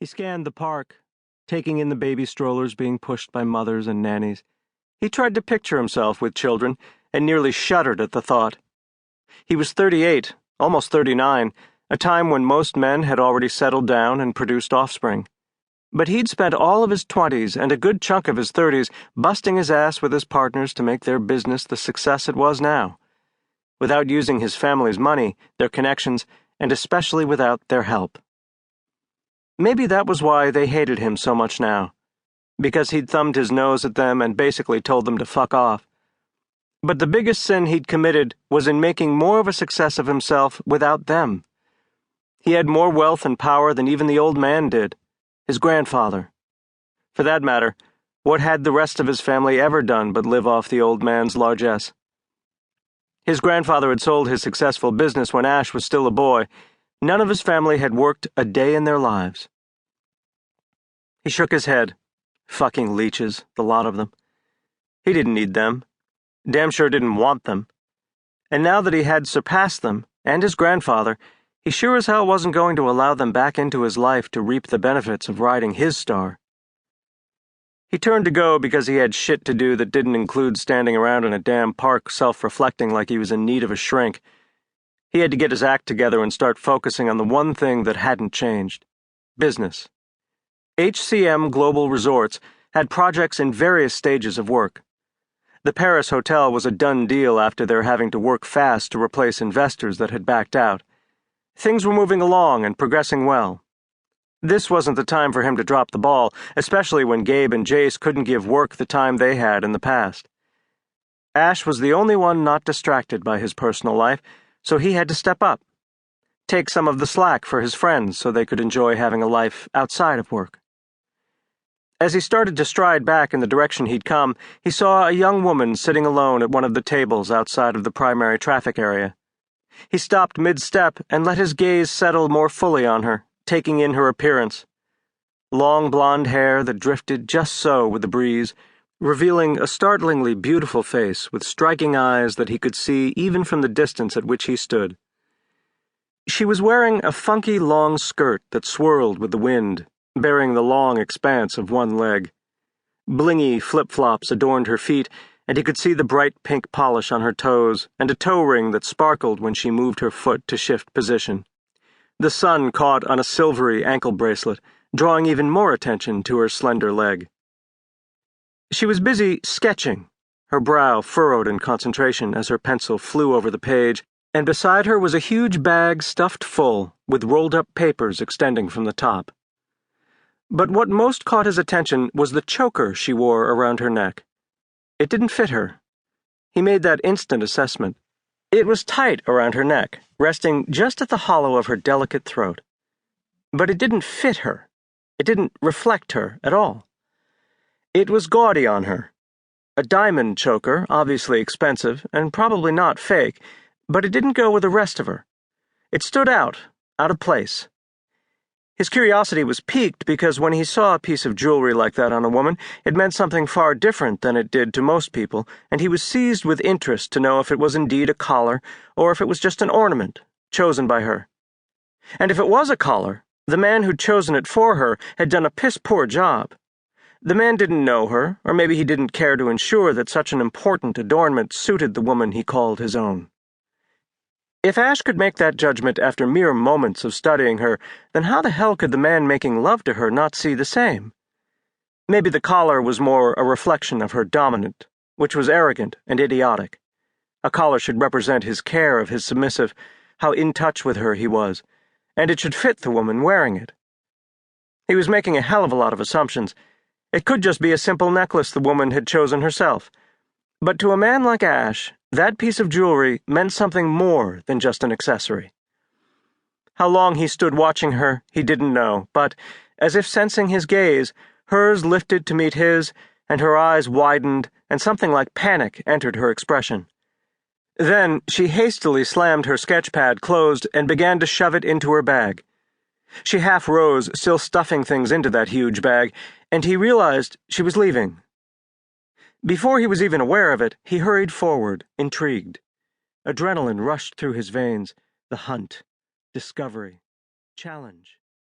He scanned the park, taking in the baby strollers being pushed by mothers and nannies. He tried to picture himself with children and nearly shuddered at the thought. He was 38, almost 39, a time when most men had already settled down and produced offspring. But he'd spent all of his 20s and a good chunk of his 30s busting his ass with his partners to make their business the success it was now, without using his family's money, their connections, and especially without their help. Maybe that was why they hated him so much now, because he'd thumbed his nose at them and basically told them to fuck off. But the biggest sin he'd committed was in making more of a success of himself without them. He had more wealth and power than even the old man did, his grandfather. For that matter, what had the rest of his family ever done but live off the old man's largesse? His grandfather had sold his successful business when Ash was still a boy. None of his family had worked a day in their lives. He shook his head. Fucking leeches, the lot of them. He didn't need them. Damn sure didn't want them. And now that he had surpassed them, and his grandfather, he sure as hell wasn't going to allow them back into his life to reap the benefits of riding his star. He turned to go because he had shit to do that didn't include standing around in a damn park self-reflecting like he was in need of a shrink. He had to get his act together and start focusing on the one thing that hadn't changed: business. HCM Global Resorts had projects in various stages of work. The Paris hotel was a done deal after their having to work fast to replace investors that had backed out. Things were moving along and progressing well. This wasn't the time for him to drop the ball, especially when Gabe and Jace couldn't give work the time they had in the past. Ash was the only one not distracted by his personal life, so he had to step up, take some of the slack for his friends so they could enjoy having a life outside of work. As he started to stride back in the direction he'd come, he saw a young woman sitting alone at one of the tables outside of the primary traffic area. He stopped mid-step and let his gaze settle more fully on her, taking in her appearance. Long blonde hair that drifted just so with the breeze, revealing a startlingly beautiful face with striking eyes that he could see even from the distance at which he stood. She was wearing a funky long skirt that swirled with the wind, bearing the long expanse of one leg. Blingy flip-flops adorned her feet, and he could see the bright pink polish on her toes and a toe ring that sparkled when she moved her foot to shift position. The sun caught on a silvery ankle bracelet, drawing even more attention to her slender leg. She was busy sketching, her brow furrowed in concentration as her pencil flew over the page, and beside her was a huge bag stuffed full, with rolled-up papers extending from the top. But what most caught his attention was the choker she wore around her neck. It didn't fit her. He made that instant assessment. It was tight around her neck, resting just at the hollow of her delicate throat. But it didn't fit her. It didn't reflect her at all. It was gaudy on her. A diamond choker, obviously expensive, and probably not fake, but it didn't go with the rest of her. It stood out of place. His curiosity was piqued because when he saw a piece of jewelry like that on a woman, it meant something far different than it did to most people, and he was seized with interest to know if it was indeed a collar or if it was just an ornament, chosen by her. And if it was a collar, the man who'd chosen it for her had done a piss-poor job. The man didn't know her, or maybe he didn't care to ensure that such an important adornment suited the woman he called his own. If Ash could make that judgment after mere moments of studying her, then how the hell could the man making love to her not see the same? Maybe the collar was more a reflection of her dominant, which was arrogant and idiotic. A collar should represent his care of his submissive, how in touch with her he was, and it should fit the woman wearing it. He was making a hell of a lot of assumptions. It could just be a simple necklace the woman had chosen herself. But to a man like Ash, that piece of jewelry meant something more than just an accessory. How long he stood watching her, he didn't know, but, as if sensing his gaze, hers lifted to meet his, and her eyes widened, and something like panic entered her expression. Then she hastily slammed her sketchpad closed and began to shove it into her bag. She half rose, still stuffing things into that huge bag, and he realized she was leaving. Before he was even aware of it, he hurried forward, intrigued. Adrenaline rushed through his veins. The hunt, discovery, challenge.